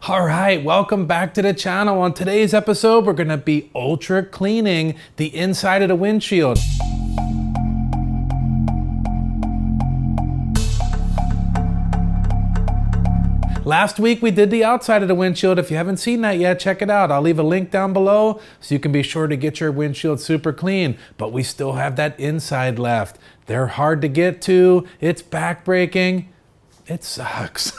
All right, welcome back to the channel. On today's episode, we're gonna be ultra cleaning the inside of the windshield. Last week we did the outside of the windshield. If you haven't seen that yet, check it out. I'll leave a link down below so you can be sure to get your windshield super clean. But we still have that inside left. They're hard to get to. It's backbreaking. It sucks.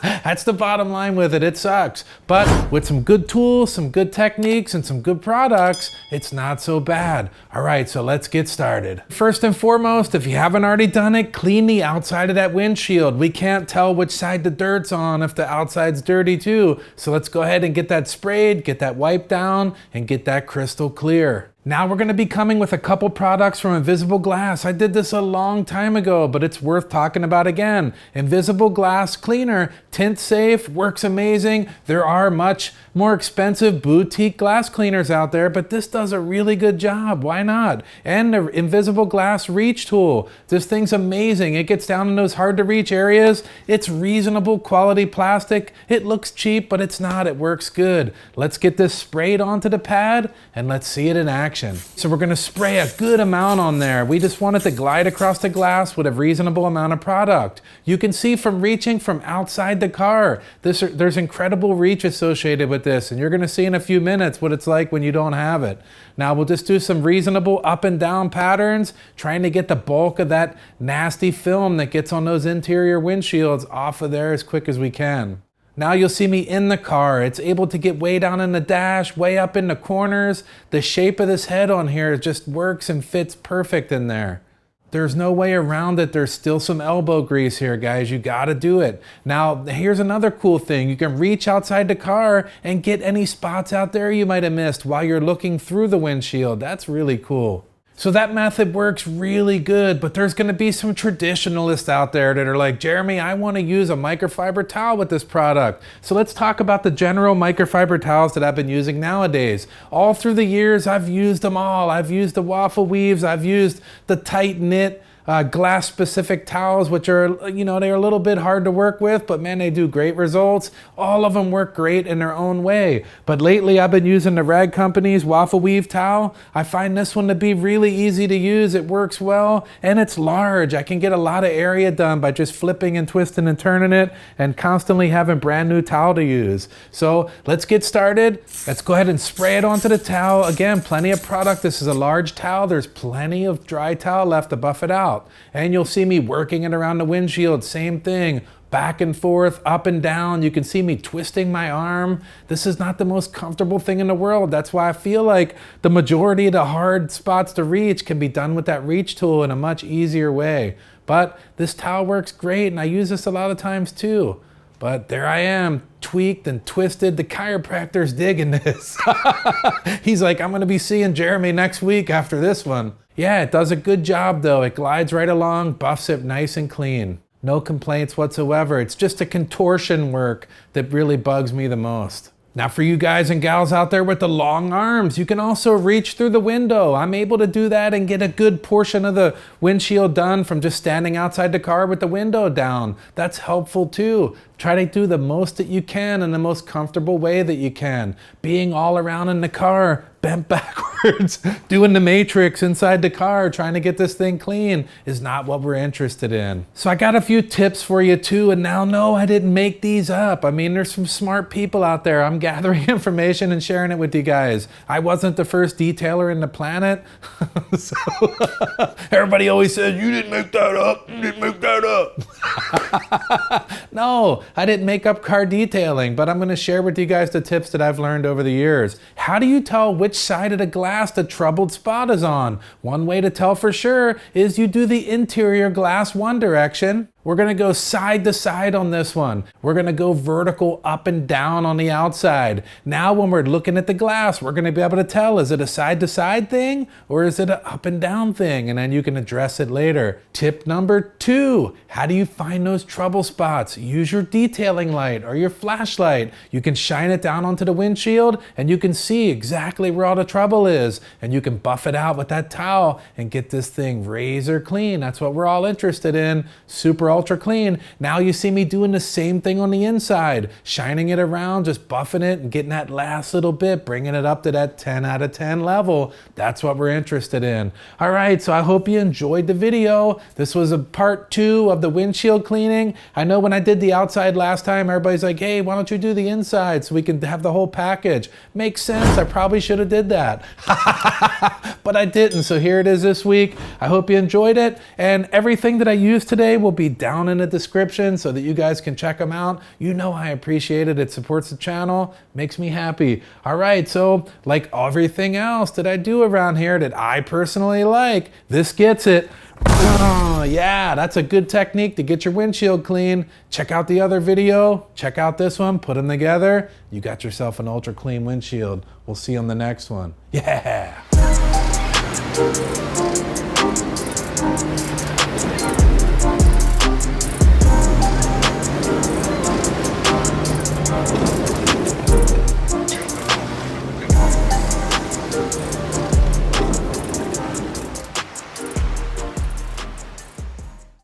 That's the bottom line with it. It sucks. But with some good tools, some good techniques, and some good products, it's not so bad. All right, so let's get started. First and foremost, if you haven't already done it, clean the outside of that windshield. We can't tell which side the dirt's on if the outside's dirty too. So let's go ahead and get that sprayed, get that wiped down, and get that crystal clear. Now we're gonna be coming with a couple products from Invisible Glass. I did this a long time ago, but it's worth talking about again. Invisible Glass Cleaner, tint safe, works amazing. There are much more expensive boutique glass cleaners out there, but this does a really good job. Why not? And the Invisible Glass Reach Tool. This thing's amazing. It gets down in those hard to reach areas. It's reasonable quality plastic. It looks cheap, but it's not. It works good. Let's get this sprayed onto the pad and let's see it in action. So we're gonna spray a good amount on there. We just want it to glide across the glass with a reasonable amount of product. You can see from reaching from outside the car, there's incredible reach associated with this, and you're gonna see in a few minutes what it's like when you don't have it. Now we'll just do some reasonable up and down patterns, trying to get the bulk of that nasty film that gets on those interior windshields off of there as quick as we can. Now you'll see me in the car. It's able to get way down in the dash, way up in the corners. The shape of this head on here just works and fits perfect in there. There's no way around it. There's still some elbow grease here, guys. You gotta do it. Now, here's another cool thing. You can reach outside the car and get any spots out there you might have missed while you're looking through the windshield. That's really cool. So that method works really good, but there's gonna be some traditionalists out there that are like, Jeremy, I wanna use a microfiber towel with this product. So let's talk about the general microfiber towels that I've been using nowadays. All through the years, I've used them all. I've used the waffle weaves, I've used the tight knit, glass specific towels, which are, they're a little bit hard to work with, but man, they do great results. All of them work great in their own way. But lately I've been using the Rag Company's waffle weave towel. I find this one to be really easy to use. It works well and it's large. I can get a lot of area done by just flipping and twisting and turning it and constantly having brand new towel to use. So let's get started. Let's go ahead and spray it onto the towel. Again, plenty of product. This is a large towel. There's plenty of dry towel left to buff it out. And you'll see me working it around the windshield, same thing, back and forth, up and down. You can see me twisting my arm. This is not the most comfortable thing in the world. That's why I feel like the majority of the hard spots to reach can be done with that reach tool in a much easier way. But this towel works great, and I use this a lot of times too. But there I am, tweaked and twisted. The chiropractor's digging this. He's like, I'm gonna be seeing Jeremy next week after this one. Yeah, it does a good job though. It glides right along, buffs it nice and clean. No complaints whatsoever. It's just the contortion work that really bugs me the most. Now for you guys and gals out there with the long arms, you can also reach through the window. I'm able to do that and get a good portion of the windshield done from just standing outside the car with the window down. That's helpful too. Try to do the most that you can in the most comfortable way that you can. Being all around in the car, bent backwards, doing the matrix inside the car, trying to get this thing clean is not what we're interested in. So I got a few tips for you too, and now no, I didn't make these up. I mean, there's some smart people out there. I'm gathering information and sharing it with you guys. I wasn't the first detailer in the planet. So everybody always says, you didn't make that up, you didn't make that up. No, I didn't make up car detailing, but I'm gonna share with you guys the tips that I've learned over the years. How do you tell which side of the glass the troubled spot is on? One way to tell for sure is you do the interior glass one direction. We're gonna go side to side on this one. We're gonna go vertical up and down on the outside. Now when we're looking at the glass, we're gonna be able to tell, is it a side to side thing or is it an up and down thing? And then you can address it later. Tip number 2, how do you find those trouble spots? Use your detailing light or your flashlight. You can shine it down onto the windshield and you can see exactly where all the trouble is. And you can buff it out with that towel and get this thing razor clean. That's what we're all interested in. Super ultra clean. Now you see me doing the same thing on the inside, shining it around, just buffing it and getting that last little bit, bringing it up to that 10 out of 10 level. That's what we're interested in. All right, so I hope you enjoyed the video. This was a part 2 of the windshield cleaning. I know when I did the outside last time, everybody's like, hey, why don't you do the inside so we can have the whole package? Makes sense. I probably should have did that. But I didn't, so here it is this week. I hope you enjoyed it, and everything that I used today will be down in the description so that you guys can check them out. You know I appreciate it. It supports the channel, makes me happy. All right, so like everything else that I do around here that I personally like, this gets it. Oh, yeah, that's a good technique to get your windshield clean. Check out the other video, check out this one, put them together. You got yourself an ultra clean windshield. We'll see you on the next one. Yeah.